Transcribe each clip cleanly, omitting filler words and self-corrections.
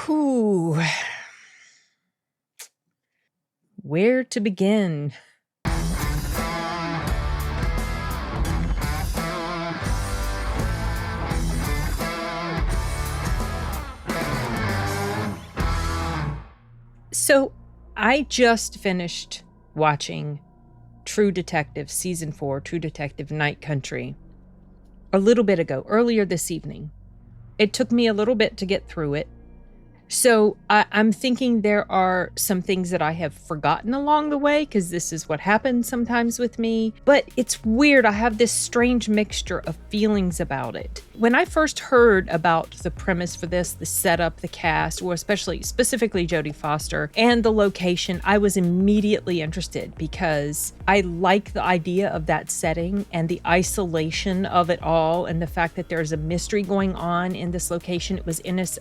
Whew. Where to begin? So I just finished watching True Detective Season 4, True Detective Night Country, a little bit ago, earlier this evening. It took me a little bit to get through it. So I'm thinking there are some things that I have forgotten along the way, because this is what happens sometimes with me. But it's weird. I have this strange mixture of feelings about it. When I first heard about the premise for this, the setup, the cast, or specifically Jodie Foster, and the location, I was immediately interested because I like the idea of that setting and the isolation of it all, and the fact that there's a mystery going on in this location. It was Ennis,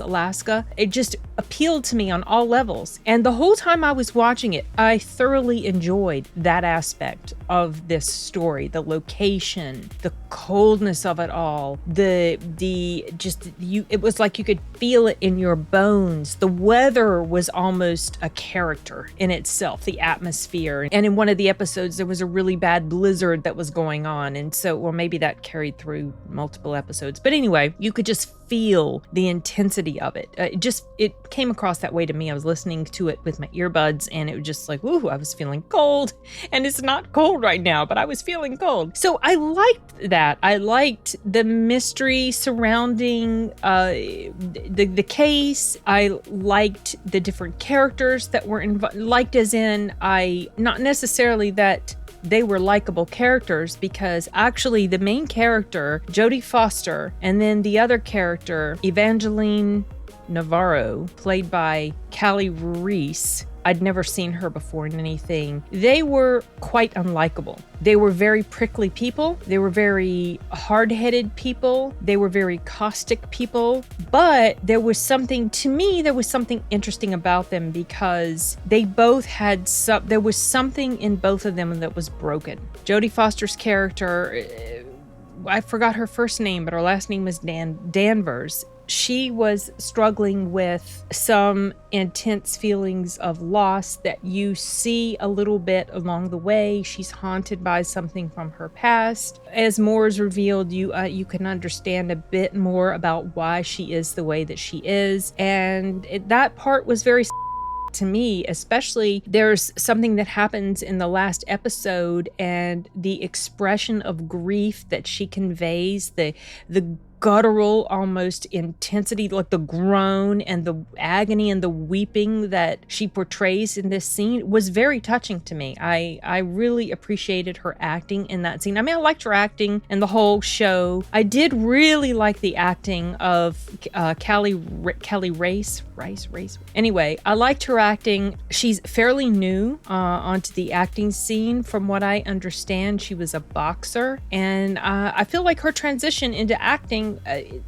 Alaska. It just appealed to me on all levels. And the whole time I was watching it, I thoroughly enjoyed that aspect of this story, the location, the coldness of it all. It was like you could feel it in your bones. The weather was almost a character in itself, the atmosphere. And in one of the episodes, there was a really bad blizzard that was going on. And so, or maybe that carried through multiple episodes. But anyway, you could just feel the intensity of it. It came across that way to me. I was listening to it with my earbuds, and it was just like, ooh, I was feeling cold. And it's not cold right now, but I was feeling cold. So I liked that. I liked the mystery surrounding the case. I liked the different characters that were involved. Liked as in, not necessarily that they were likable characters, because actually the main character, Jodie Foster, and then the other character, Evangeline Navarro, played by Callie Reis, I'd never seen her before in anything. They were quite unlikable. They were very prickly people. They were very hard-headed people. They were very caustic people. But there was something interesting about them, because they both had there was something in both of them that was broken. Jodie Foster's character, I forgot her first name, but her last name was Danvers. She was struggling with some intense feelings of loss that you see a little bit along the way. She's haunted by something from her past. As more is revealed, you can understand a bit more about why she is the way that she is. And that part was very to me, especially. There's something that happens in the last episode, and the expression of grief that she conveys, the guttural almost intensity, like the groan and the agony and the weeping that she portrays in this scene, was very touching to me. I really appreciated her acting in that scene. I mean, I liked her acting in the whole show. I did really like the acting of Callie Reis. Anyway, I liked her acting. She's fairly new onto the acting scene. From what I understand, she was a boxer, and I feel like her transition into acting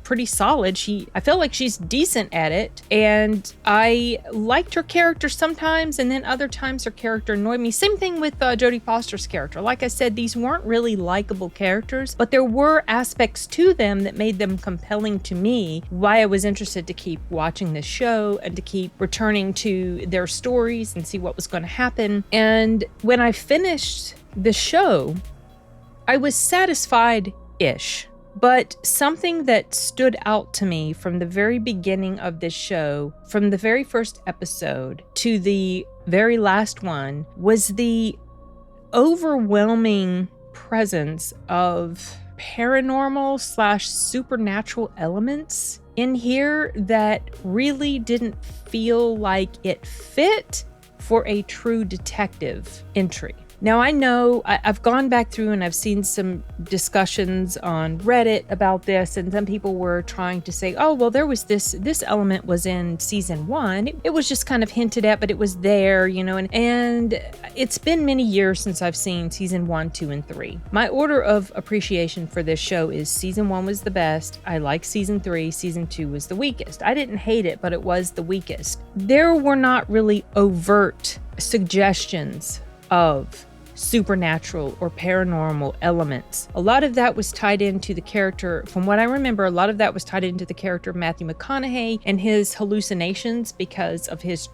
pretty solid. I feel like she's decent at it, and I liked her character sometimes, and then other times her character annoyed me. Same thing with Jodie Foster's character. Like I said, these weren't really likable characters, but there were aspects to them that made them compelling to me, why I was interested to keep watching this show and to keep returning to their stories and see what was going to happen. And when I finished the show, I was satisfied-ish. But something that stood out to me from the very beginning of this show, from the very first episode to the very last one, was the overwhelming presence of paranormal/supernatural elements in here that really didn't feel like it fit for a true detective entry. Now, I know I've gone back through and I've seen some discussions on Reddit about this, and some people were trying to say, oh, well, there was this element was in season 1. It was just kind of hinted at, but it was there, and it's been many years since I've seen season 1, 2, and 3. My order of appreciation for this show is season 1 was the best. I like season 3. Season 2 was the weakest. I didn't hate it, but it was the weakest. There were not really overt suggestions of supernatural or paranormal elements. A lot of that was tied into the character, from what I remember, a lot of that was tied into the character of Matthew McConaughey and his hallucinations because of his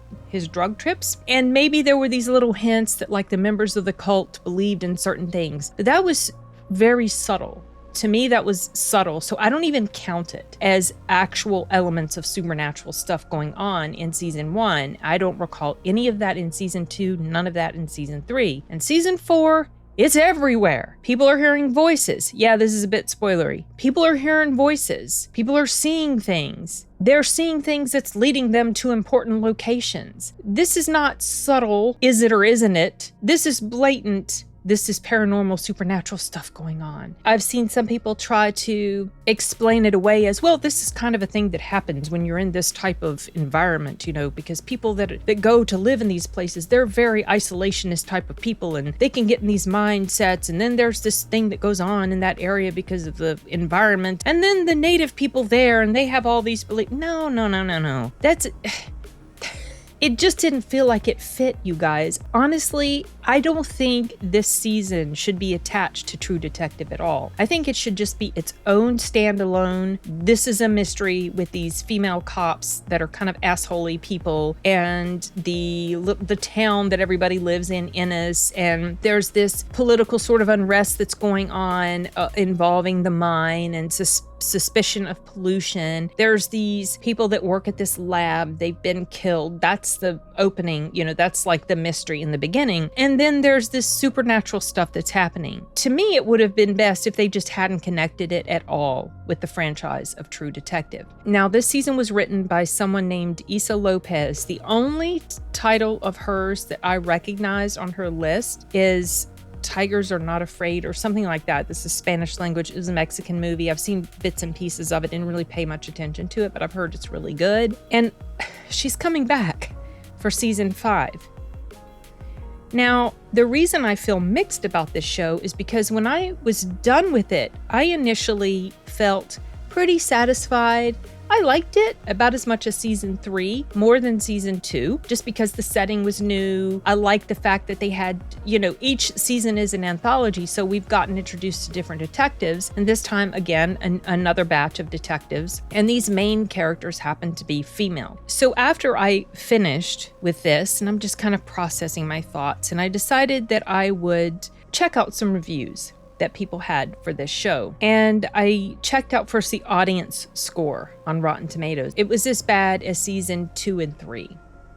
drug trips. And maybe there were these little hints that like the members of the cult believed in certain things. But that was very subtle. To me, that was subtle, so I don't even count it as actual elements of supernatural stuff going on in season 1. I don't recall any of that in season 2, none of that in season 3. And season 4, it's everywhere. People are hearing voices. Yeah, this is a bit spoilery. People are hearing voices. People are seeing things. They're seeing things that's leading them to important locations. This is not subtle, is it or isn't it? This is blatant. This is paranormal, supernatural stuff going on. I've seen some people try to explain it away as, well, this is kind of a thing that happens when you're in this type of environment, you know, because people that go to live in these places, they're very isolationist type of people, and they can get in these mindsets, and then there's this thing that goes on in that area because of the environment, and then the native people there, and they have all these beliefs. No. It just didn't feel like it fit, you guys. Honestly, I don't think this season should be attached to True Detective at all. I think it should just be its own standalone. This is a mystery with these female cops that are kind of assholey people, and the town that everybody lives in, Ennis, and there's this political sort of unrest that's going on involving the mine and suspicion of pollution. There's these people that work at this lab. They've been killed. That's the opening, you know, that's like the mystery in the beginning. And then there's this supernatural stuff that's happening. To me, it would have been best if they just hadn't connected it at all with the franchise of True Detective. Now, this season was written by someone named Issa Lopez. The only title of hers that I recognized on her list is Tigers Are Not Afraid or something like that. This is Spanish language. It was a Mexican movie. I've seen bits and pieces of it, didn't really pay much attention to it, but I've heard it's really good. And she's coming back for season 5. Now, the reason I feel mixed about this show is because when I was done with it, I initially felt pretty satisfied. I liked it about as much as season 3, more than season 2, just because the setting was new. I liked the fact that they had, you know, each season is an anthology, so we've gotten introduced to different detectives, and this time, again, another batch of detectives, and these main characters happen to be female. So after I finished with this, and I'm just kind of processing my thoughts, and I decided that I would check out some reviews that people had for this show. And I checked out first the audience score on Rotten Tomatoes. It was as bad as season 2 and 3.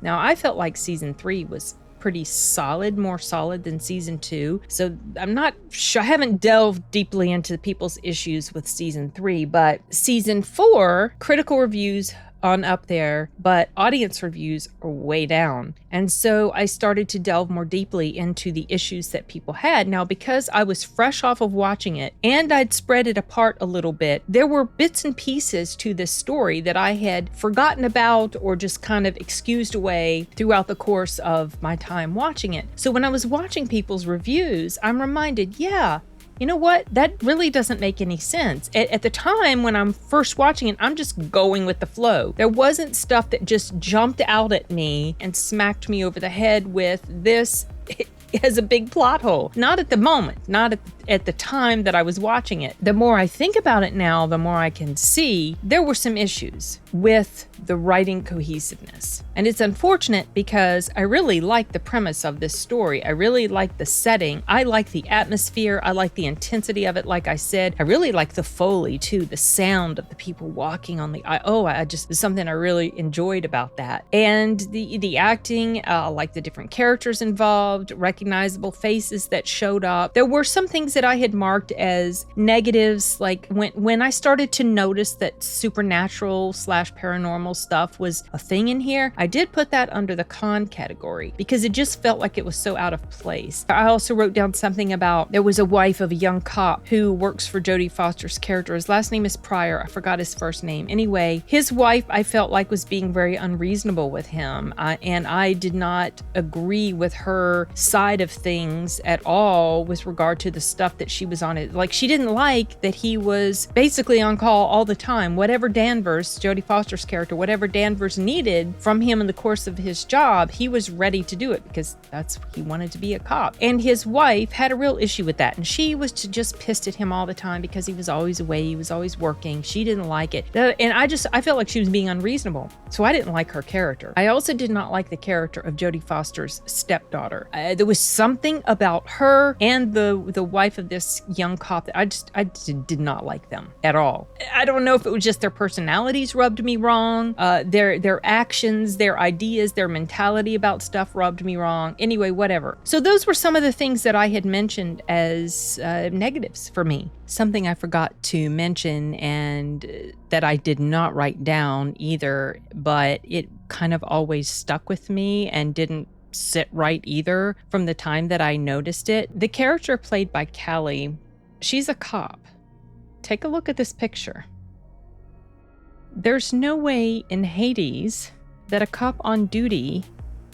Now, I felt like season 3 was pretty solid, more solid than season 2. So I'm not sure, I haven't delved deeply into people's issues with season 3, but season 4, critical reviews on up there, but audience reviews are way down. And so I started to delve more deeply into the issues that people had. Now, because I was fresh off of watching it and I'd spread it apart a little bit, there were bits and pieces to this story that I had forgotten about or just kind of excused away throughout the course of my time watching it. So when I was watching people's reviews, I'm reminded, yeah, you know what? That really doesn't make any sense. At the time when I'm first watching it, I'm just going with the flow. There wasn't stuff that just jumped out at me and smacked me over the head with this. It has a big plot hole. Not at the moment, not at the time that I was watching it. The more I think about it now, the more I can see there were some issues with the writing cohesiveness. And it's unfortunate because I really like the premise of this story. I really like the setting. I like the atmosphere. I like the intensity of it. Like I said, I really like the Foley too, the sound of the people walking on the there's something I really enjoyed about that. And the acting, I like the different characters involved, recognizable faces that showed up. There were some things that I had marked as negatives, like when I started to notice that supernatural / paranormal stuff was a thing in here, I did put that under the con category because it just felt like it was so out of place. I also wrote down something about there was a wife of a young cop who works for Jodie Foster's character. His last name is Pryor. I forgot his first name. Anyway, his wife I felt like was being very unreasonable with him, and I did not agree with her side side of things at all with regard to the stuff that she was on it. Like, she didn't like that he was basically on call all the time. Whatever Danvers, Jodie Foster's character, whatever Danvers needed from him in the course of his job, he was ready to do it because he wanted to be a cop. And his wife had a real issue with that. And she was just pissed at him all the time because he was always away. He was always working. She didn't like it. And I felt like she was being unreasonable. So I didn't like her character. I also did not like the character of Jodie Foster's stepdaughter. There was something about her and the wife of this young cop that I did not like them at all. I don't know if it was just their personalities rubbed me wrong, their actions, their ideas, their mentality about stuff rubbed me wrong. Anyway, whatever. So those were some of the things that I had mentioned as negatives for me. Something I forgot to mention and that I did not write down either, but it kind of always stuck with me and didn't sit right either from the time that I noticed it. The character played by Callie, she's a cop. Take a look at this picture. There's no way in Hades that a cop on duty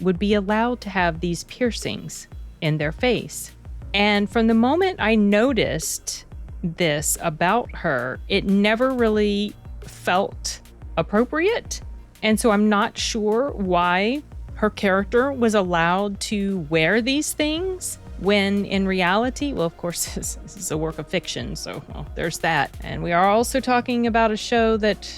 would be allowed to have these piercings in their face. And from the moment I noticed this about her, it never really felt appropriate. And so I'm not sure why her character was allowed to wear these things when in reality, well, of course, this is a work of fiction, so well, there's that. And we are also talking about a show that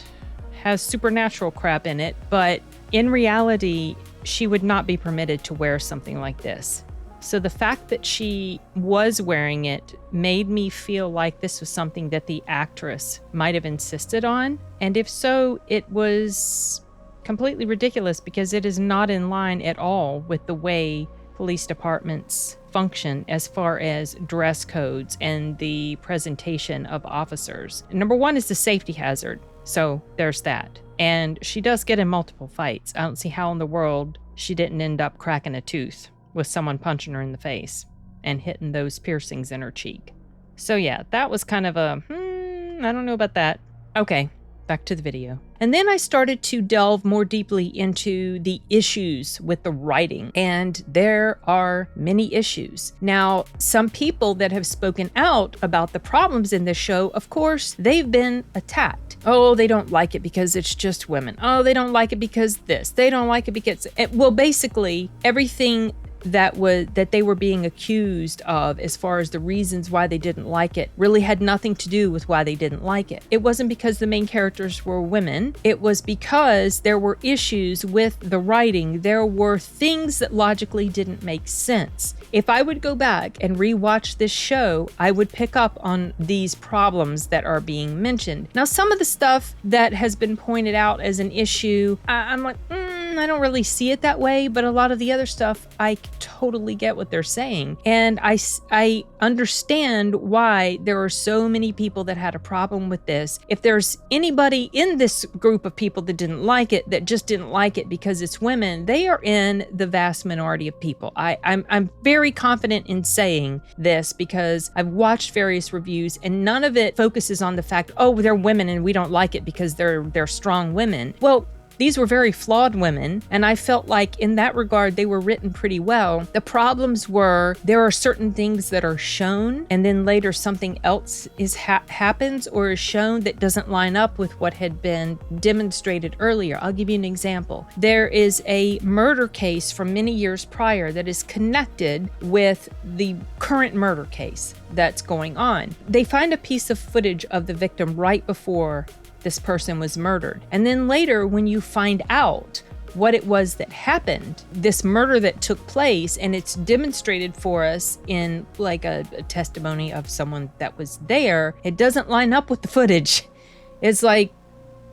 has supernatural crap in it, but in reality, she would not be permitted to wear something like this. So the fact that she was wearing it made me feel like this was something that the actress might have insisted on. And if so, it was completely ridiculous because it is not in line at all with the way police departments function as far as dress codes and the presentation of officers. Number one is the safety hazard. So there's that. And she does get in multiple fights. I don't see how in the world she didn't end up cracking a tooth with someone punching her in the face and hitting those piercings in her cheek. So yeah, that was kind of a, I don't know about that. Okay, back to the video. And then I started to delve more deeply into the issues with the writing, and there are many issues. Now, some people that have spoken out about the problems in this show, of course, they've been attacked. Oh, they don't like it because it's just women. Oh, they don't like it because this. They don't like it because, well, basically everything that they were being accused of as far as the reasons why they didn't like it really had nothing to do with why they didn't like it. It wasn't because the main characters were women. It was because there were issues with the writing. There were things that logically didn't make sense. If I would go back and rewatch this show, I would pick up on these problems that are being mentioned. Now, some of the stuff that has been pointed out as an issue, I'm like, I don't really see it that way, but a lot of the other stuff, I totally get what they're saying. And I understand why there are so many people that had a problem with this. If there's anybody in this group of people that didn't like it, that just didn't like it because it's women, they are in the vast minority of people. I'm very confident in saying this because I've watched various reviews and none of it focuses on the fact, oh, they're women and we don't like it because they're strong women. Well, these were very flawed women, and I felt like in that regard, they were written pretty well. The problems were there are certain things that are shown, and then later something else happens or is shown that doesn't line up with what had been demonstrated earlier. I'll give you an example. There is a murder case from many years prior that is connected with the current murder case that's going on. They find a piece of footage of the victim right before this person was murdered. And then later, when you find out what it was that happened, this murder that took place, and it's demonstrated for us in like a testimony of someone that was there, it doesn't line up with the footage. It's like,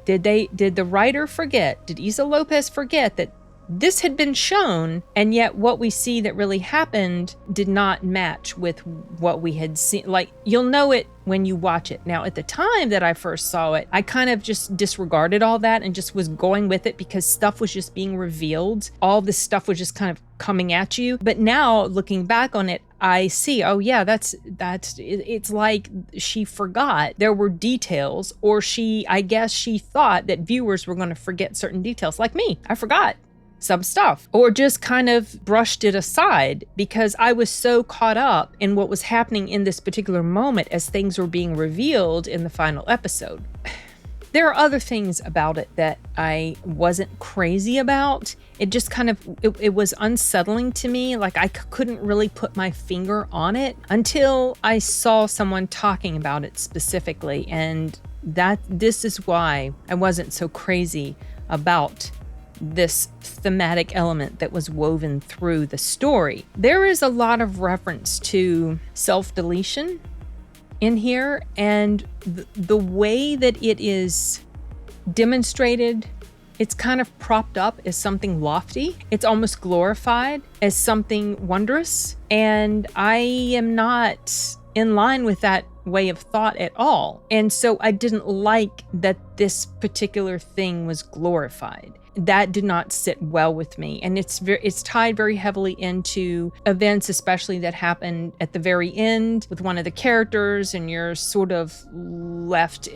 did the writer forget? Did Issa Lopez forget that this had been shown, and yet what we see that really happened did not match with what we had seen? Like, you'll know it when you watch it. Now, at the time that I first saw it, I kind of just disregarded all that and just was going with it because stuff was just being revealed. All this stuff was just kind of coming at you. But now, looking back on it, I see, oh yeah, it's like she forgot there were details, or I guess she thought that viewers were going to forget certain details. Like me, I forgot. some stuff or just kind of brushed it aside because I was so caught up in what was happening in this particular moment as things were being revealed in the final episode. There are other things about it that I wasn't crazy about. It just kind of, it was unsettling to me. Like I couldn't really put my finger on it until I saw someone talking about it specifically. And this is why I wasn't so crazy about this thematic element that was woven through the story. There is a lot of reference to self-deletion in here, and the way that it is demonstrated, it's kind of propped up as something lofty. It's almost glorified as something wondrous, and I am not in line with that way of thought at all. And so I didn't like that this particular thing was glorified. That did not sit well with me. And it's tied very heavily into events, especially that happened at the very end with one of the characters, and you're sort of left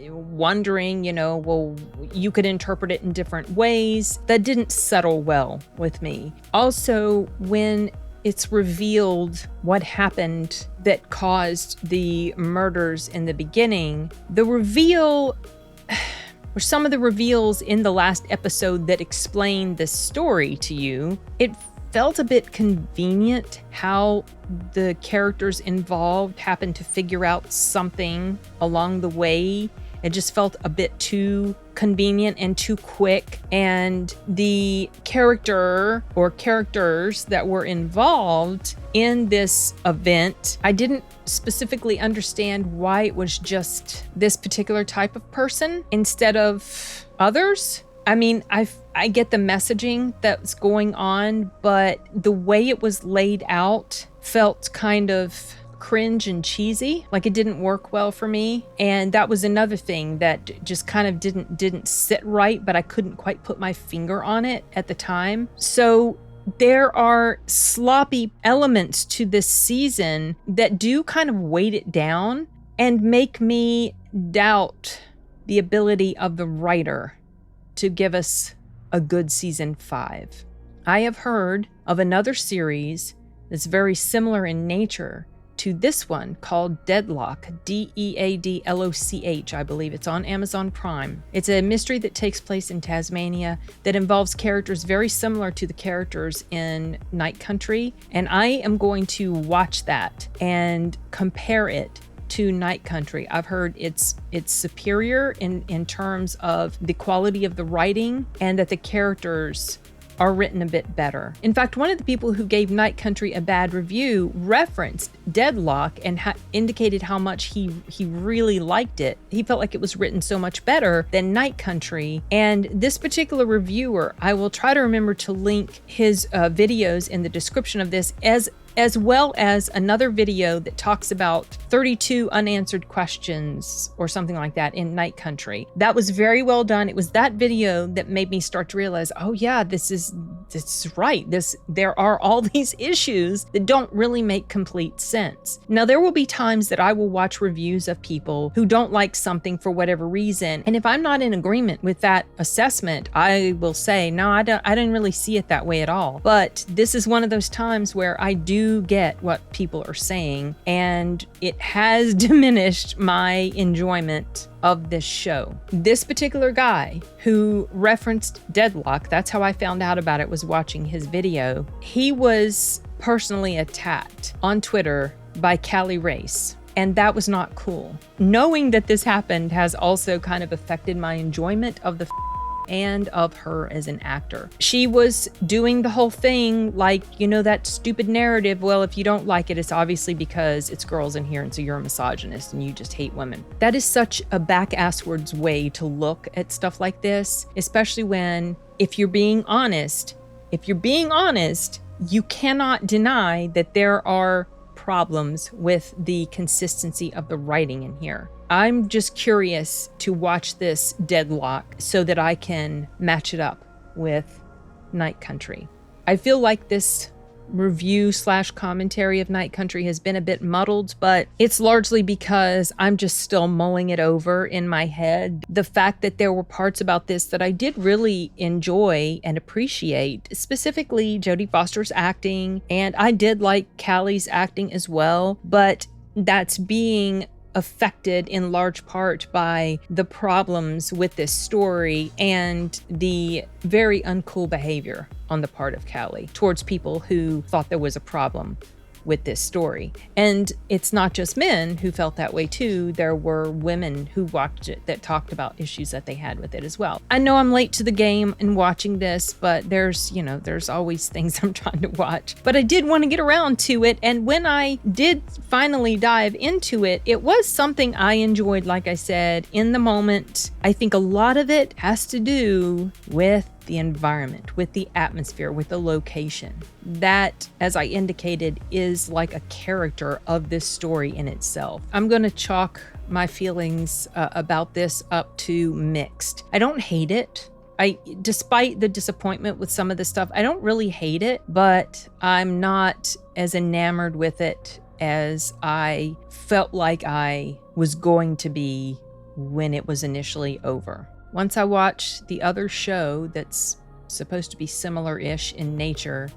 wondering, well, you could interpret it in different ways. That didn't settle well with me. Also, when it's revealed what happened that caused the murders in the beginning, the reveal, or some of the reveals in the last episode that explained this story to you, it felt a bit convenient how the characters involved happened to figure out something along the way. It just felt a bit too convenient and too quick. And the character or characters that were involved in this event, I didn't specifically understand why it was just this particular type of person instead of others. I mean, I get the messaging that's going on, but the way it was laid out felt kind of cringe and cheesy. Like it didn't work well for me. And that was another thing that just kind of didn't sit right, but I couldn't quite put my finger on it at the time. So there are sloppy elements to this season that do kind of weight it down and make me doubt the ability of the writer to give us a good season 5. I have heard of another series that's very similar in nature to this one called Deadlock, Deadloch, I believe. It's on Amazon Prime. It's a mystery that takes place in Tasmania that involves characters very similar to the characters in Night Country. And I am going to watch that and compare it to Night Country. I've heard it's superior in terms of the quality of the writing and that the characters are written a bit better. In fact, one of the people who gave Night Country a bad review referenced Deadlock and indicated how much he really liked it. He felt like it was written so much better than Night Country. And this particular reviewer, I will try to remember to link his videos in the description of this, as well as another video that talks about 32 unanswered questions or something like that in Night Country. That was very well done. It was that video that made me start to realize, oh yeah, this is right. There are all these issues that don't really make complete sense. Now, there will be times that I will watch reviews of people who don't like something for whatever reason. And if I'm not in agreement with that assessment, I will say, no, I didn't really see it that way at all. But this is one of those times where I do get what people are saying, and it has diminished my enjoyment of this show. This particular guy who referenced Deadlock, that's how I found out about it, was watching his video. He was personally attacked on Twitter by Reis. And that was not cool. Knowing that this happened has also kind of affected my enjoyment of the and of her as an actor. She was doing the whole thing like, that stupid narrative, well, if you don't like it, it's obviously because it's girls in here and so you're a misogynist and you just hate women. That is such a back-asswards way to look at stuff like this, especially when, if you're being honest, you cannot deny that there are problems with the consistency of the writing in here. I'm just curious to watch this Deadlock so that I can match it up with Night Country. I feel like this review slash commentary of Night Country has been a bit muddled, but it's largely because I'm just still mulling it over in my head. The fact that there were parts about this that I did really enjoy and appreciate, specifically Jodie Foster's acting, and I did like Callie's acting as well, but that's being affected in large part by the problems with this story and the very uncool behavior on the part of Callie towards people who thought there was a problem with this story. And it's not just men who felt that way too. There were women who watched it that talked about issues that they had with it as well. I know I'm late to the game in watching this, but there's always things I'm trying to watch. But I did want to get around to it, and when I did finally dive into it, it was something I enjoyed, like I said, in the moment. I think a lot of it has to do with the environment, with the atmosphere, with the location. That, as I indicated, is like a character of this story in itself. I'm going to chalk my feelings about this up to mixed. I don't hate it. Despite the disappointment with some of the stuff, I don't really hate it, but I'm not as enamored with it as I felt like I was going to be when it was initially over. Once I watch the other show that's supposed to be similar-ish in nature,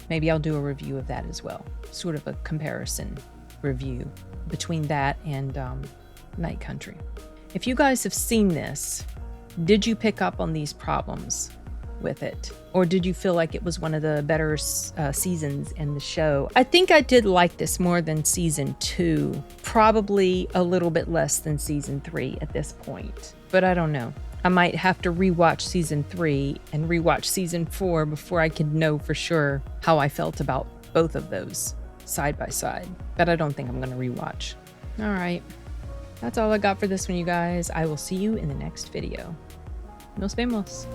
maybe I'll do a review of that as well. Sort of a comparison review between that and Night Country. If you guys have seen this, did you pick up on these problems with it? Or did you feel like it was one of the better seasons in the show? I think I did like this more than season 2. Probably a little bit less than season 3 at this point. But I don't know. I might have to rewatch season 3 and rewatch season 4 before I could know for sure how I felt about both of those side by side. But I don't think I'm going to rewatch. All right. That's all I got for this one, you guys. I will see you in the next video. Nos vemos.